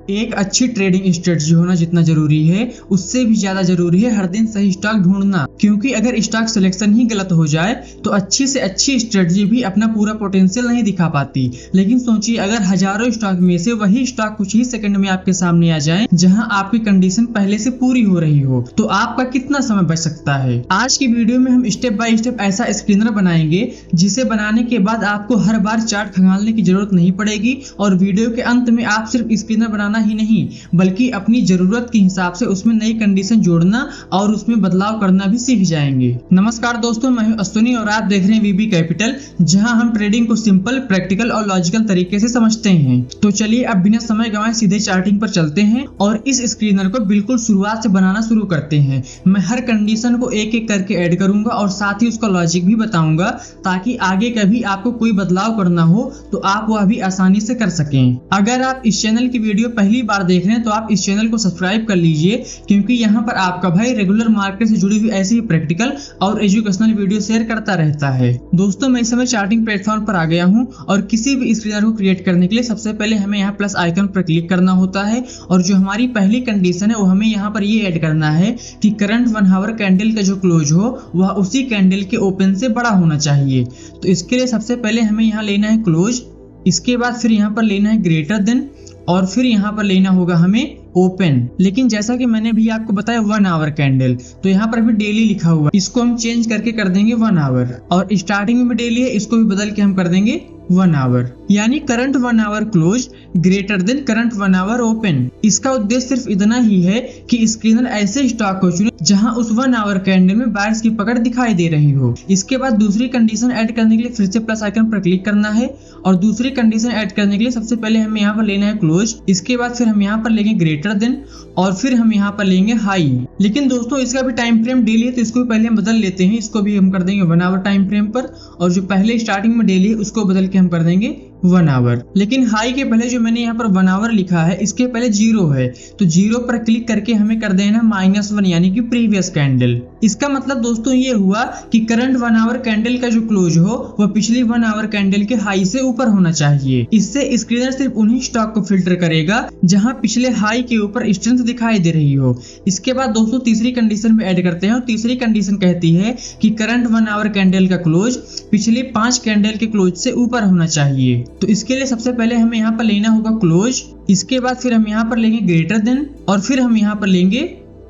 एक अच्छी trading strategy होना जितना जरूरी है उससे भी ज्यादा जरूरी है हर दिन सही स्टॉक ढूंढना, क्योंकि अगर स्टॉक सिलेक्शन ही गलत हो जाए तो अच्छी से अच्छी स्ट्रेटजी भी अपना पूरा पोटेंशियल नहीं दिखा पाती। लेकिन सोचिए अगर हजारों स्टॉक में से वही स्टॉक कुछ ही सेकंड में आपके सामने आ जाए जहां आपकी कंडीशन पहले से पूरी हो रही हो, तो आपका कितना समय बच सकता है। आज की वीडियो में हम स्टेप बाय स्टेप ऐसा स्क्रीनर बनाएंगे जिसे बनाने के बाद आपको हर बार चार्ट खंगालने की जरूरत नहीं पड़ेगी और वीडियो के अंत में आप सिर्फ स्क्रीनर बनाना ही नहीं बल्कि अपनी जरूरत के हिसाब से उसमें नई कंडीशन जोड़ना और उसमें बदलाव करना भी सीख जाएंगे। नमस्कार दोस्तों, मैं हूं अश्विनी और आप देख रहे हैं वीबी कैपिटल, जहां हम ट्रेडिंग को सिंपल, प्रैक्टिकल और लॉजिकल तरीके से समझते हैं। तो चलिए अब बिना समय गंवाए सीधे चार्टिंग पर चलते हैं और इस स्क्रीनर को बिल्कुल शुरुआत से बनाना शुरू करते हैं। मैं हर कंडीशन को एक एक करके ऐड करूंगा और साथ ही उसका लॉजिक भी बताऊंगा ताकि आगे कभी आपको कोई बदलाव करना हो तो आप वह भी आसानी से कर सकें। अगर आप इस चैनल की वीडियो पहली बार देख रहे हैं तो आप इस चैनल को सब्सक्राइब कर लीजिए, क्योंकि यहाँ पर आपका भाई रेगुलर मार्केट से जुड़ी हुई ऐसी ही प्रैक्टिकल और एजुकेशनल वीडियो शेयर करता रहता है। दोस्तों मैं इस समय चार्टिंग प्लेटफॉर्म पर आ गया हूँ और किसी भी स्क्रीनर को क्रिएट करने के लिए सबसे पहले हमें यहाँ प्लस आइकन पर क्लिक करना होता है और जो हमारी पहली कंडीशन है वो हमें यहाँ पर ये ऐड करना है कि करंट 1 आवर कैंडल का जो क्लोज हो वह उसी कैंडल के ओपन से बड़ा होना चाहिए। तो इसके लिए सबसे पहले हमें यहाँ लेना है क्लोज, इसके बाद फिर यहाँ पर लेना है ग्रेटर देन और फिर यहाँ पर लेना होगा हमें ओपन। लेकिन जैसा कि मैंने भी आपको बताया 1 आवर कैंडल, तो यहाँ पर भी डेली लिखा हुआ है, इसको हम चेंज करके कर देंगे 1 आवर और स्टार्टिंग में डेली है इसको भी बदल के हम कर देंगे 1 आवर, यानी current 1 hour close greater than current 1 hour open. इसका उद्देश्य सिर्फ इतना ही है कि स्क्रीनर ऐसे स्टॉक को चुने जहां उस 1 आवर कैंडल में बायर्स की पकड़ दिखाई दे रही हो। इसके बाद दूसरी कंडीशन ऐड करने के लिए फिर से प्लस आइकन पर क्लिक करना है और दूसरी कंडीशन ऐड करने के लिए सबसे पहले हमें यहाँ पर लेना है क्लोज, इसके बाद फिर हम यहाँ पर लेंगे ग्रेटर देन और फिर हम यहाँ पर लेंगे हाई। लेकिन दोस्तों इसका भी टाइम फ्रेम डेली है तो इसको भी पहले हम बदल लेते हैं, इसको भी हम कर देंगे 1 आवर टाइम फ्रेम पर और जो पहले स्टार्टिंग में डेली है उसको बदल के हम कर देंगे 1 आवर। लेकिन हाई के पहले जो मैंने यहाँ पर 1 आवर लिखा है इसके पहले 0 है, तो 0 पर क्लिक करके हमें कर देना -1 यानी कि प्रीवियस कैंडल। इसका मतलब दोस्तों ये हुआ कि करंट 1 आवर कैंडल का जो क्लोज हो वह पिछली 1 आवर कैंडल के हाई से ऊपर होना चाहिए। इससे स्क्रीनर सिर्फ उन्हीं स्टॉक को फिल्टर करेगा जहां पिछले हाई के ऊपर स्ट्रेंथ दिखाई दे रही हो। इसके बाद दोस्तों तीसरी कंडीशन में ऐड करते हैं और तीसरी कंडीशन कहती है कि करंट 1 आवर कैंडल का क्लोज पिछले 5 कैंडल के क्लोज से ऊपर होना चाहिए। तो इसके लिए सबसे पहले हमें यहाँ पर लेना होगा क्लोज, इसके बाद फिर हम यहाँ पर लेंगे ग्रेटर देन और फिर हम यहाँ पर लेंगे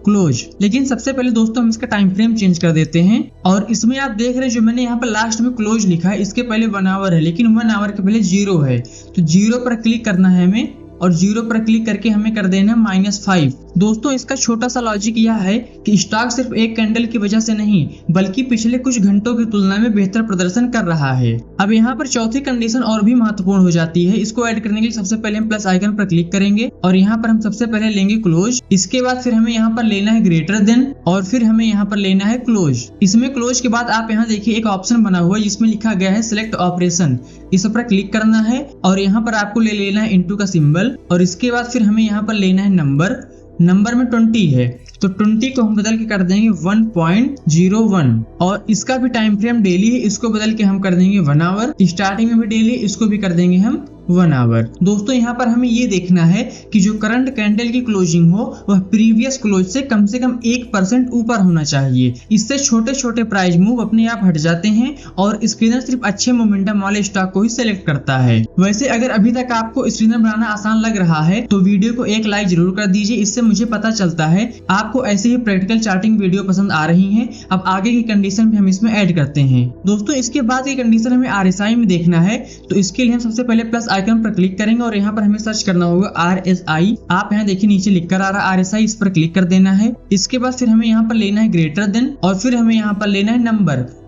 क्लोज। लेकिन सबसे पहले दोस्तों हम इसका टाइम फ्रेम चेंज कर देते हैं और इसमें आप देख रहे हैं जो मैंने यहाँ पर लास्ट में क्लोज लिखा है इसके पहले 1 आवर है, लेकिन 1 आवर के पहले 0 है, तो 0 पर क्लिक करना है हमें और 0 पर क्लिक करके हमें कर देना -5। दोस्तों इसका छोटा सा लॉजिक यह है कि स्टॉक सिर्फ एक कैंडल की वजह से नहीं बल्कि पिछले कुछ घंटों की तुलना में बेहतर प्रदर्शन कर रहा है। अब यहाँ पर चौथी कंडीशन और भी महत्वपूर्ण हो जाती है। इसको ऐड करने के लिए सबसे पहले हम प्लस आइकन पर क्लिक करेंगे और यहाँ पर हम सबसे पहले लेंगे क्लोज, इसके बाद फिर हमें यहाँ पर लेना है ग्रेटर देन और फिर हमें यहाँ पर लेना है क्लोज। इसमें क्लोज के बाद आप यहाँ देखिए एक ऑप्शन बना हुआ है जिसमें लिखा गया है सिलेक्ट ऑपरेशन, इस पर क्लिक करना है और यहाँ पर आपको ले लेना है इनटू का सिंबल और इसके बाद फिर हमें यहाँ पर लेना है नंबर में 20 है तो 20 को हम बदल के कर देंगे 1.01 और इसका भी टाइम फ्रेम डेली है, इसको बदल के हम कर देंगे 1 आवर। स्टार्टिंग में भी डेली है, इसको भी कर देंगे हम 1 आवर। दोस्तों यहाँ पर हमें ये देखना है कि जो करंट कैंडल की क्लोजिंग हो वह प्रीवियस क्लोज से कम 1% ऊपर होना चाहिए। इससे छोटे छोटे प्राइस मूव अपने आप हट जाते हैं और स्क्रीनर सिर्फ अच्छे मोमेंटम वाले स्टॉक को ही सिलेक्ट करता है। वैसे अगर अभी तक आपको स्क्रीनर बनाना आसान लग रहा है तो वीडियो को एक लाइक जरूर कर दीजिए, इससे मुझे पता चलता है आपको ऐसे ही प्रैक्टिकल चार्टिंग वीडियो पसंद आ रही हैं। अब आगे की कंडीशन भी हम इसमें ऐड करते हैं। दोस्तों इसके बाद की कंडीशन हमें RSI में देखना है, तो इसके लिए हम सबसे पहले प्लस आइकन पर क्लिक करेंगे और यहाँ पर हमें सर्च करना होगा RSI। आप यहाँ देखिए नीचे लिखकर आ रहा है RSI, इस पर क्लिक कर देना है। इसके बाद फिर हमें यहाँ पर लेना है ग्रेटर देन और फिर हमें यहाँ पर लेना है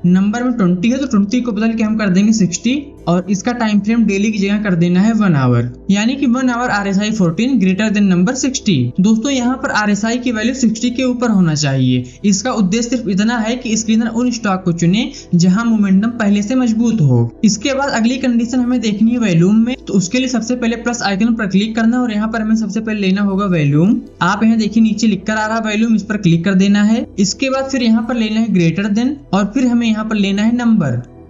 नंबर में 20 है तो 20 को बदल के हम कर देंगे 60 और इसका टाइम फ्रेम डेली की जगह कर देना है 1 आवर, यानी कि 1 hour RSI 14 greater than number 60। दोस्तों यहाँ पर RSI की वैल्यू 60 के ऊपर होना चाहिए। इसका उद्देश्य सिर्फ इतना है कि स्क्रीनर उन स्टॉक को चुने जहां मोमेंटम पहले से मजबूत हो। इसके बाद अगली कंडीशन हमें देखनी है वॉल्यूम में, तो उसके लिए सबसे पहले प्लस आइकन पर क्लिक करना और यहाँ पर हमें सबसे पहले लेना होगा वॉल्यूम। आप यहाँ देखिए नीचे लिखकर आ रहा है वॉल्यूम, इस पर क्लिक कर देना है। इसके बाद फिर यहाँ पर लेना है ग्रेटर देन और फिर हमें यहाँ पर लेना है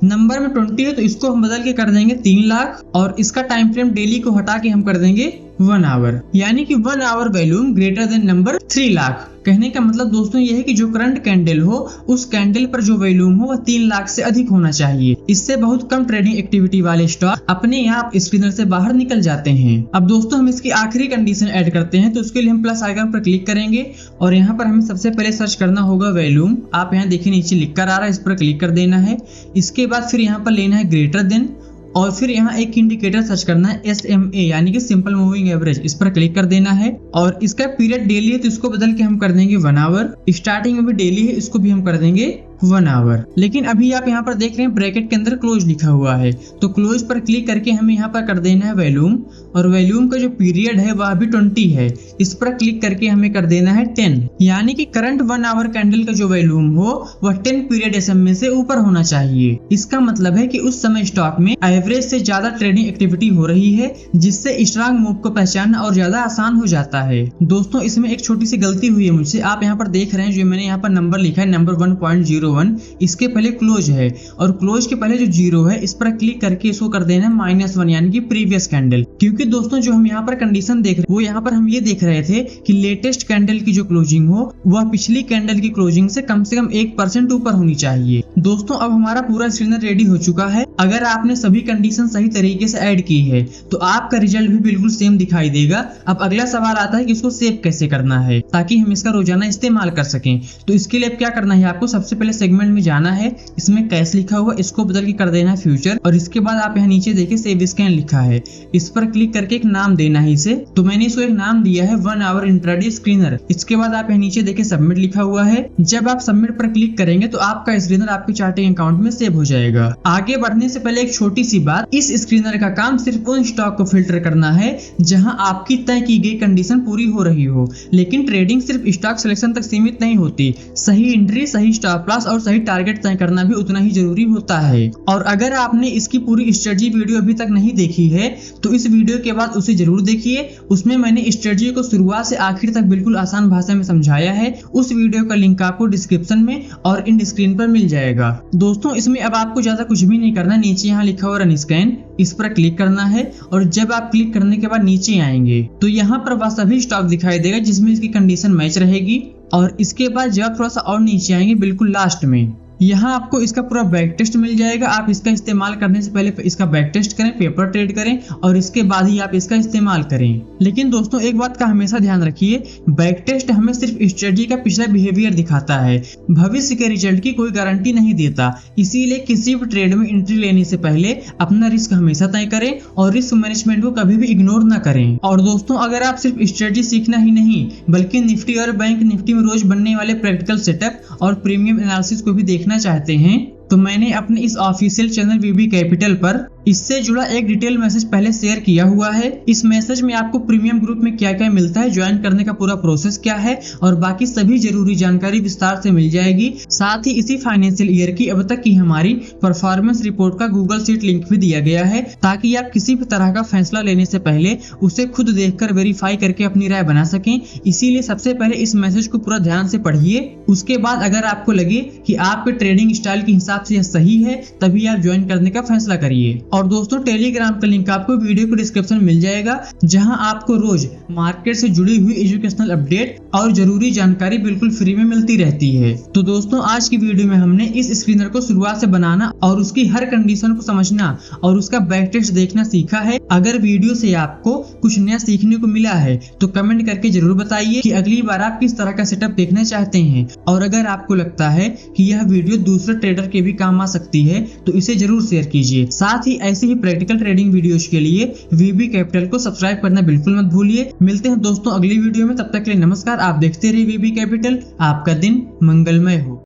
नंबर में 20 है तो इसको हम बदल के कर देंगे 3 लाख और इसका टाइम फ्रेम डेली को हटा के हम कर देंगे 1 आवर, यानी कि 1 hour volume greater than number 3 lakh. कहने का मतलब दोस्तों ये है कि जो करंट कैंडल हो उस कैंडल पर जो वॉल्यूम हो वह 3 लाख से अधिक होना चाहिए। इससे बहुत कम ट्रेडिंग एक्टिविटी वाले स्टॉक अपने आप स्क्रीनर से बाहर निकल जाते हैं। अब दोस्तों हम इसकी आखिरी कंडीशन ऐड करते हैं, तो उसके लिए हम प्लस आइकन पर क्लिक करेंगे और यहाँ पर हमें सबसे पहले सर्च करना होगा वॉल्यूम। आप यहाँ देखिए नीचे लिखकर आ रहा है, इस पर क्लिक कर देना है। इसके बाद फिर यहाँ पर लेना है ग्रेटर देन, और फिर यहाँ एक इंडिकेटर सर्च करना है SMA यानी कि सिंपल मूविंग एवरेज, इस पर क्लिक कर देना है। और इसका पीरियड डेली है तो इसको बदल के हम कर देंगे 1 आवर। स्टार्टिंग में भी डेली है, इसको भी हम कर देंगे 1 आवर। लेकिन अभी आप यहाँ पर देख रहे हैं ब्रैकेट के अंदर क्लोज लिखा हुआ है, तो क्लोज पर क्लिक करके हमें यहाँ पर कर देना है वॉल्यूम, और वॉल्यूम का जो पीरियड है वह भी 20 है। इस पर क्लिक करके हमें कर देना है 10, यानी कि करंट 1 आवर कैंडल का जो वॉल्यूम हो वह 10 पीरियड SMA से ऊपर होना चाहिए। इसका मतलब है कि उस समय स्टॉक में एवरेज से ज्यादा ट्रेडिंग एक्टिविटी हो रही है, जिससे स्ट्रांग मूव को पहचानना और ज्यादा आसान हो जाता है। दोस्तों इसमें एक छोटी सी गलती हुई है मुझसे। आप यहाँ पर देख रहे हैं जो मैंने यहाँ पर नंबर लिखा है नंबर 1.01, इसके पहले क्लोज है, और क्लोज के पहले जो 0 है इस पर क्लिक करके इसको कर देना है -1 यानी कि प्रीवियस कैंडल। क्योंकि दोस्तों जो हम यहाँ पर कंडीशन देख रहे हैं वो यहाँ पर हम ये देख रहे थे कि लेटेस्ट कैंडल की जो क्लोजिंग हो वह पिछली कैंडल की क्लोजिंग से कम 1% ऊपर होनी चाहिए। दोस्तों अब हमारा पूरा स्क्रीनर रेडी हो चुका है। अगर आपने सभी कंडीशन सही तरीके से ऐड की है तो आपका रिजल्ट भी बिल्कुल सेम दिखाई देगा। अब अगला सवाल आता है कि इसको सेव कैसे करना है ताकि हम इसका रोजाना इस्तेमाल कर सकें। तो इसके लिए क्या करना है, आपको सबसे पहले सेगमेंट में जाना है, इसमें कैश लिखा हुआ इसको बदल के कर देना है फ्यूचर, और इसके बाद आप यहाँ नीचे देखिए सेव स्कैन लिखा है, इस पर क्लिक करके एक नाम देना है इसे। तो मैंने इसको एक नाम दिया है 1 आवर इंट्राडे स्क्रीनर। इसके बाद आप यहाँ नीचे देखिए सबमिट लिखा हुआ है। जब आप सबमिट पर क्लिक करेंगे तो आपका स्क्रीनर आपके चार्टिंग अकाउंट में सेव हो जाएगा। आगे बढ़ने से पहले एक छोटी सी बात, इस स्क्रीनर का काम सिर्फ उन स्टॉक को फिल्टर करना है जहां आपकी तय की गई कंडीशन पूरी हो रही हो। लेकिन ट्रेडिंग सिर्फ स्टॉक सिलेक्शन तक सीमित नहीं होती, सही एंट्री, सही स्टॉप लॉस और सही टारगेट तय करना भी उतना ही जरूरी होता है। और अगर आपने इसकी पूरी स्ट्रेटजी वीडियो अभी तक नहीं देखी है तो इस वीडियो के बाद उसे जरूर देखिए। उसमें मैंने स्ट्रेटजी को शुरुआत से आखिर तक बिल्कुल आसान भाषा में समझाया है। उस वीडियो का लिंक आपको डिस्क्रिप्शन में और इन स्क्रीन पर मिल जाएगा। दोस्तों इसमें अब आपको ज्यादा कुछ भी नहीं करना, नीचे यहाँ लिखा हुआ रन स्कैन, इस पर क्लिक करना है, और जब आप क्लिक करने के बाद नीचे आएंगे तो यहाँ पर वह सभी स्टॉक दिखाई देगा जिसमें इसकी कंडीशन मैच रहेगी। और इसके बाद जब थोड़ा सा और नीचे आएंगे बिल्कुल लास्ट में, यहाँ आपको इसका पूरा बैक टेस्ट मिल जाएगा। आप इसका इस्तेमाल करने से पहले इसका बैक टेस्ट करें, पेपर ट्रेड करें और इसके बाद ही आप इसका इस्तेमाल करें। लेकिन दोस्तों एक बात का हमेशा ध्यान रखिए, बैक टेस्ट हमें सिर्फ स्ट्रेटजी का पिछला बिहेवियर दिखाता है, भविष्य के रिजल्ट की कोई गारंटी नहीं देता। इसीलिए किसी भी ट्रेड में एंट्री लेने से पहले अपना रिस्क हमेशा तय करें और रिस्क मैनेजमेंट को कभी भी इग्नोर ना करें। और दोस्तों अगर आप सिर्फ स्ट्रेटजी सीखना ही नहीं बल्कि निफ्टी और बैंक निफ्टी में रोज बनने वाले प्रैक्टिकल सेटअप और प्रीमियम एनालिसिस को भी देखना चाहते हैं तो मैंने अपने इस ऑफिशियल चैनल वीबी कैपिटल पर इससे जुड़ा एक डिटेल मैसेज पहले शेयर किया हुआ है। इस मैसेज में आपको प्रीमियम ग्रुप में क्या क्या मिलता है, ज्वाइन करने का पूरा प्रोसेस क्या है और बाकी सभी जरूरी जानकारी विस्तार से मिल जाएगी। साथ ही इसी फाइनेंशियल ईयर की अब तक की हमारी परफॉर्मेंस रिपोर्ट का गूगल शीट लिंक भी दिया गया है ताकि आप किसी भी तरह का फैसला लेने से पहले उसे खुद देखकर वेरीफाई करके अपनी राय बना सकें। इसीलिए सबसे पहले इस मैसेज को पूरा ध्यान से पढ़िए। उसके बाद अगर आपको लगे कि आपके ट्रेडिंग स्टाइल के हिसाब से यह सही है तभी आप ज्वाइन करने का फैसला करिए। और दोस्तों टेलीग्राम का लिंक आपको वीडियो के डिस्क्रिप्शन में मिल जाएगा जहां आपको रोज मार्केट से जुड़ी हुई एजुकेशनल अपडेट और जरूरी जानकारी बिल्कुल फ्री में मिलती रहती है। तो दोस्तों आज की वीडियो में हमने इस स्क्रीनर को शुरुआत से बनाना और उसकी हर कंडीशन को समझना और उसका बैक टेस्ट देखना सीखा है। अगर वीडियो से आपको कुछ नया सीखने को मिला है तो कमेंट करके जरूर बताइए कि अगली बार आप किस तरह का सेटअप देखना चाहते हैं। और अगर आपको लगता है कि यह वीडियो दूसरे ट्रेडर के भी काम आ सकती है तो इसे जरूर शेयर कीजिए। साथ ही ऐसे ही प्रैक्टिकल ट्रेडिंग वीडियोस के लिए वीबी कैपिटल को सब्सक्राइब करना बिल्कुल मत भूलिए। मिलते हैं दोस्तों अगली वीडियो में, तब तक के लिए नमस्कार। आप देखते रहिए वीबी कैपिटल। आपका दिन मंगलमय हो।